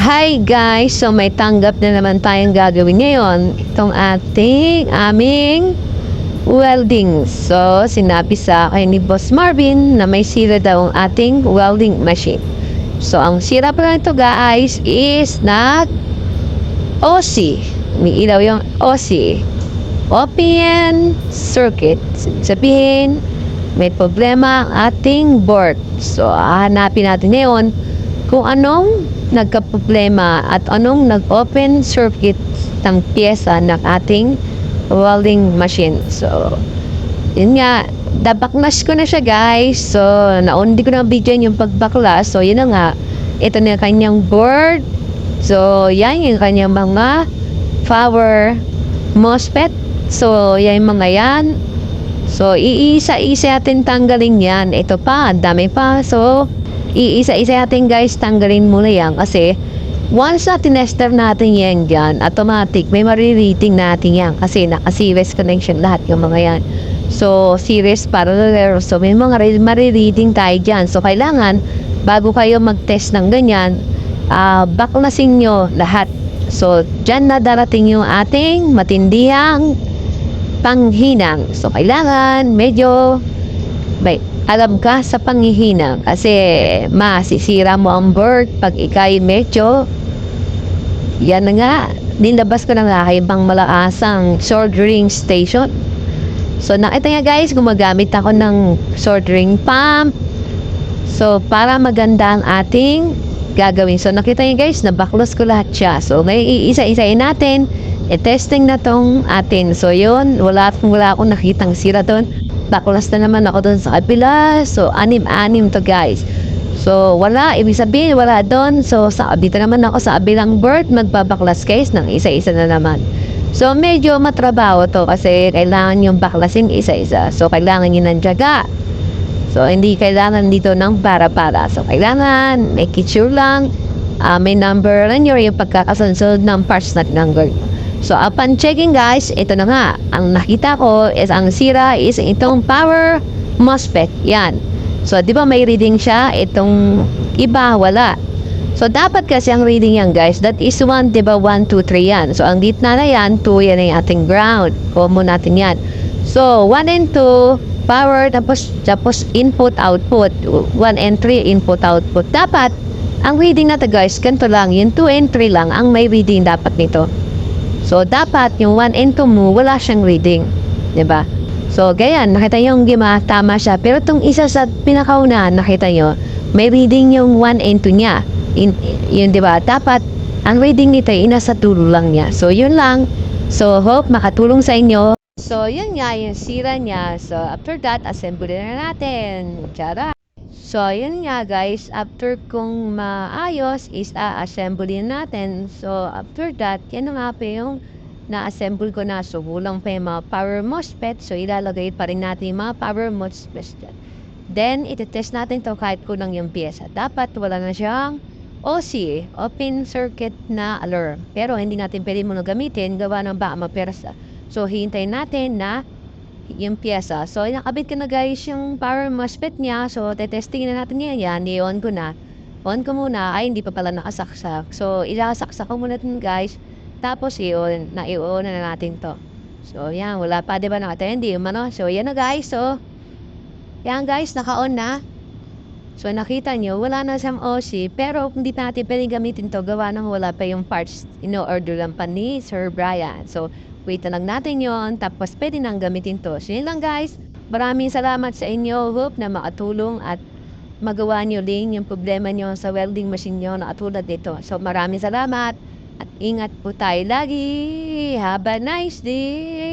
Hi guys! So may tanggap na naman tayong gagawin ngayon. Itong aming welding. So sinabi sa akin ni Boss Marvin na may sira daw ang ating welding machine. So ang sira pala nito guys is OC. May ilaw yung OC. Open circuit. Sabihin, may problema ang ating board. So hahanapin natin ngayon kung anong nagka-problema at anong nag-open circuit ng pyesa ng ating welding machine. So, yun nga, nabaklas ko na siya guys. So, naundi ko na video yung pagbaklas. So, yun na nga, ito na yung kanyang board. So, yan yung kanyang mga power MOSFET. So, yan yung mga yan. So, iisa-isa natin tanggalin yan. Ito pa, dami pa. So, iisa-isa natin guys, tanggalin muna yan kasi once na tinester natin yan dyan, automatic may maririting natin yan kasi naka-series connection lahat yung mga yan. So series parallel, so may mga maririting tayo dyan. So kailangan bago kayo mag-test ng ganyan, baklasin nyo lahat. So dyan na darating yung ating matindihang panghinang. So kailangan medyo alam ka sa panghihinang kasi masisira mo ang board pag ikay medyo yan na nga, nilabas ko na nga kay pang malaasang soldering station. So nakita nga guys, gumagamit ako ng soldering pump. So para maganda ang ating gagawin. So nakita nyo guys, nabaklos ko lahat siya. So ngayon iisa-isain natin, i-testing na tong atin. So yun, wala akong nakitang sira doon. Baklas na naman ako doon sa kabila. So, anim-anim to guys. So, wala. Ibig sabihin, wala doon. So, dito naman ako sa kabilang board. Magbabaklas guys ng isa-isa na naman. So, medyo matrabaho to kasi kailangan yung baklasin isa-isa. So, kailangan yun ng tiyaga. So, hindi kailangan dito ng para-para. So, kailangan make it sure lang may number lang yung pagkakasunod ng parts na tinanggal. So, upon checking guys, ito na nga. Ang nakita ko is ang sira is itong power MOSFET. Yan. So, di ba may reading siya? Itong iba, wala. So, dapat kasi ang reading yan guys, that is 1, di ba? 1, 2, 3 yan. So, ang gitna na yan, 2 yan yung ating ground. Common natin yan. So, 1 and 2, power, tapos input, output. 1 and 3, input, output. Dapat, ang reading natin guys, ganito lang. Yung 2 and 3 lang, ang may reading dapat nito. So, dapat yung 1 and 2 mo, wala siyang reading. Diba? So, ganyan. Nakita nyo yung tama siya. Pero itong isa sa pinakauna, nakita nyo, may reading yung 1 and 2 niya. Yun, diba? Dapat, ang reading nito, inasa dulo lang niya. So, yun lang. So, hope makatulong sa inyo. So, yun nga, yung sira niya. So, after that, assemble na natin. Tara! So, yun nga guys, after kung maayos is a-assemble natin. So, after that, yan nga pa yung na-assemble ko na. So, kulang pa yung mga power MOSFET. So, ilalagay pa rin natin yung mga power MOSFET. Then, iti-test natin to kahit kulang yung pyesa. Dapat wala na siyang OC, open circuit na alarm. Pero, hindi natin pwede muna gamitin, gawa ng baka mapersa. So, hintayin natin na yung pyesa. So, nakabit ko na guys yung power MOSFET niya. So, tetesting na natin yan. I-on ko na. On ko muna. Ay, hindi pa pala nakasaksak. So, ilasaksak ko muna din guys. Tapos, i-on na natin to. So, yan. Wala pa, diba nakatindi? So, yan na guys. So, yan guys. Naka-on na. So, nakita nyo, wala na siyang OC. Pero, hindi natin pwedeng gamitin to. Gawa nang wala pa yung parts. Ino-order lang pa ni Sir Brian. So, wait na lang natin yon, tapos pwede nang gamitin to. So yun lang guys, maraming salamat sa inyo. Hope na makatulong at magawa nyo din yung problema nyo sa welding machine nyo na katulad dito. So maraming salamat at ingat po tayo lagi. Have a nice day!